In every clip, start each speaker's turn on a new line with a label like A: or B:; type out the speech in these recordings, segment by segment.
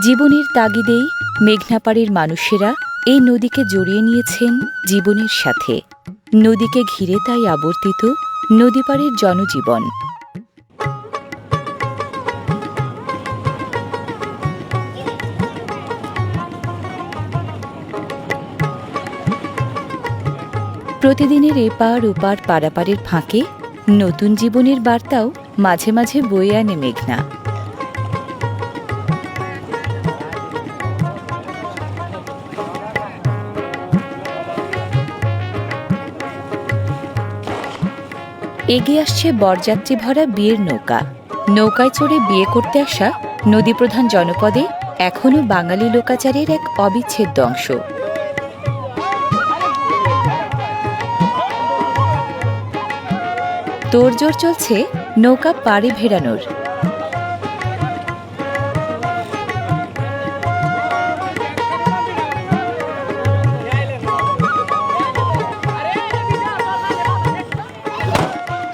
A: জীবনের তাগিদেই মেঘনাপাড়ের মানুষেরা এই নদীকে জড়িয়ে নিয়েছেন জীবনের সাথে। নদীকে ঘিরে তাই আবর্তিত নদীপাড়ের জনজীবন। প্রতিদিনের এপার ওপার পারাপারের ফাঁকে নতুন জীবনের বার্তাও মাঝে মাঝে বয়ে আনে মেঘনা। এগিয়ে আসছে বরযাত্রী ভরা বিয়ের নৌকা। নৌকায় চড়ে বিয়ে করতে আসা নদীপ্রধান জনপদে এখনও বাঙালি লোকাচারের এক অবিচ্ছেদ্য অংশ। তোড়জোড় চলছে নৌকা পাড়ে ভেড়ানোর।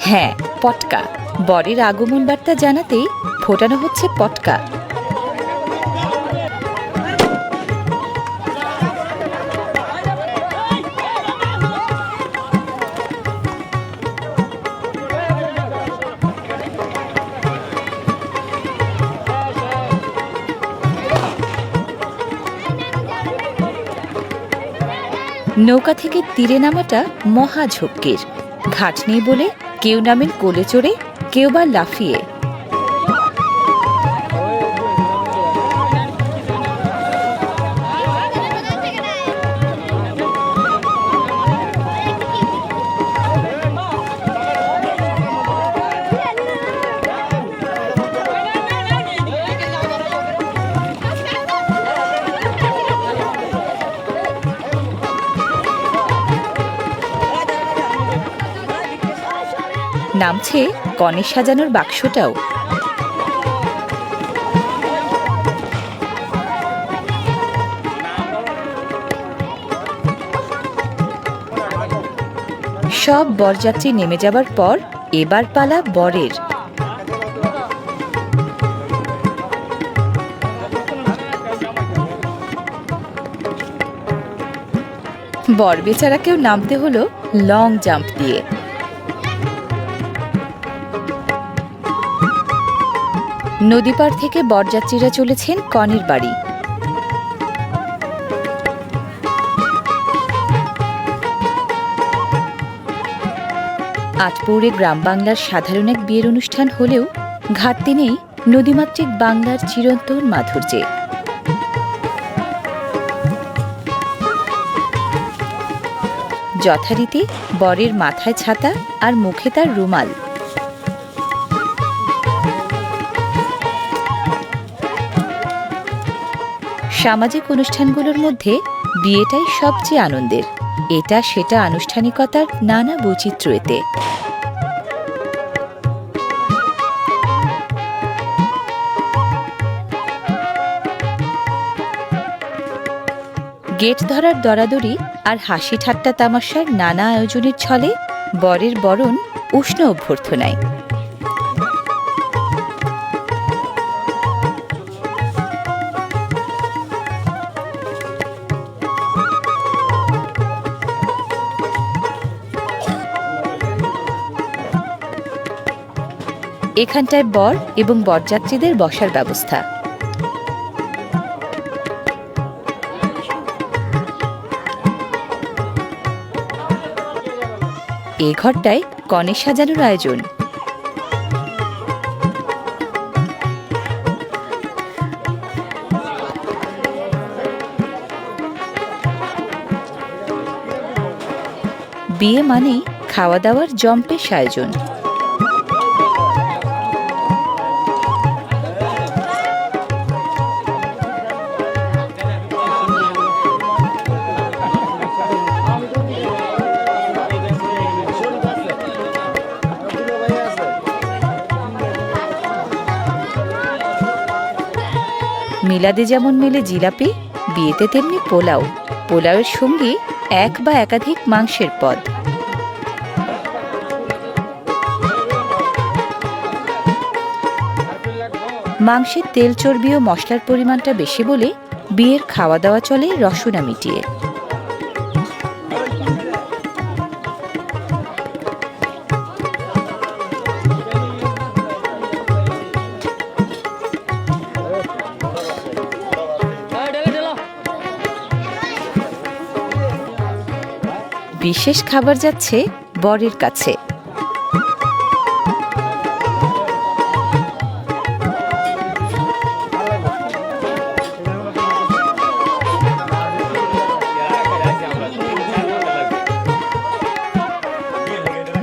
A: হ্যাঁ, পটকা। বরের আগমন বার্তা জানাতেই ফোটানো হচ্ছে পটকা। নৌকা থেকে তীরে নামাটা মহা ঝক্কির। ঘাট নেই বলে কেউ নামেন কোলে চড়ে, কেউ বা লাফিয়ে। নামছে কনে সাজানোর বাক্সটাও। সব বরযাত্রী নেমে যাবার পর এবার পালা বরের। বর বেচারাকেও নামতে হলো লং জাম্প দিয়ে। নদীপাড় থেকে বরযাত্রীরা চলেছেন কনের বাড়ি। আটপৌরে গ্রাম বাংলার সাধারণ এক বিয়ের অনুষ্ঠান হলেও ঘাটতি নেই নদীমাতৃক বাংলার চিরন্তন মাধুর্যে। যথারীতি বরের মাথায় ছাতা আর মুখে তার রুমাল। সামাজিক অনুষ্ঠানগুলোর মধ্যে বিয়েটাই সবচেয়ে আনন্দের। এটা সেটা আনুষ্ঠানিকতার নানা বৈচিত্র্য এতে। গেট ধরার দরাদরি আর হাসি ঠাট্টা তামাশার নানা আয়োজনের ছলে বরের বরণ উষ্ণ অভ্যর্থনায়। এখানটায় বর এবং বরযাত্রীদের বসার ব্যবস্থা। এ ঘরটায় কনে সাজানোর আয়োজন। বিয়ে মানেই খাওয়া দাওয়ার জম্পেশ আয়োজন। মিলাদে যেমন মেলে জিলাপি, বিয়েতে তেমনি পোলাও। পোলাওয়ের সঙ্গে এক বা একাধিক মাংসের পদ। মাংসের তেল চর্বি ও মশলার পরিমাণটা বেশি বলে বিয়ের খাওয়া দাওয়া চলে রসনা মিটিয়ে। বিশেষ খাবার যাচ্ছে বরের কাছে।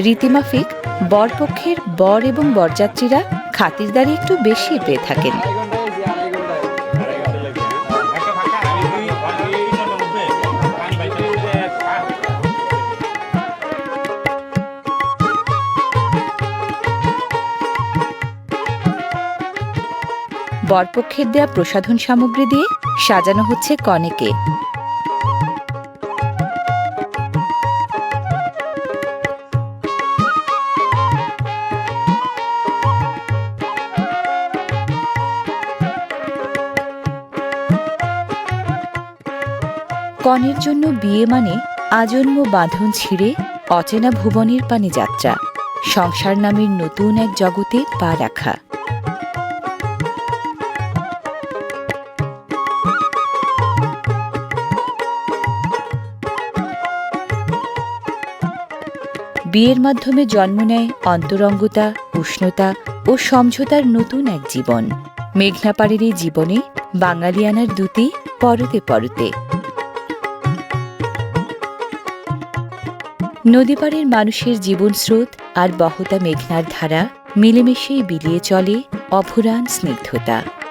A: রীতিমাফিক বরপক্ষের বর এবং বরযাত্রীরা খাতিরদারি একটু বেশি পেয়ে থাকেন। বরপক্ষের দেয়া প্রসাধন সামগ্রী দিয়ে সাজানো হচ্ছে কনেকে। কনের জন্য বিয়ে মানে আজন্ম বাঁধন ছিঁড়ে অচেনা ভুবনের পানে যাত্রা, সংসার নামের নতুন এক জগতে পা রাখা। বিয়ের মাধ্যমে জন্ম নেয় অন্তরঙ্গতা, উষ্ণতা ও সমঝোতার নতুন এক জীবন। মেঘনাপাড়ের এই জীবনে বাঙালিয়ানার দ্যুতি পরতে পরতে। নদীপাড়ের মানুষের জীবন স্রোত আর বহতা মেঘনার ধারা মিলেমিশেই বিলিয়ে চলে অভুরান স্নিগ্ধতা।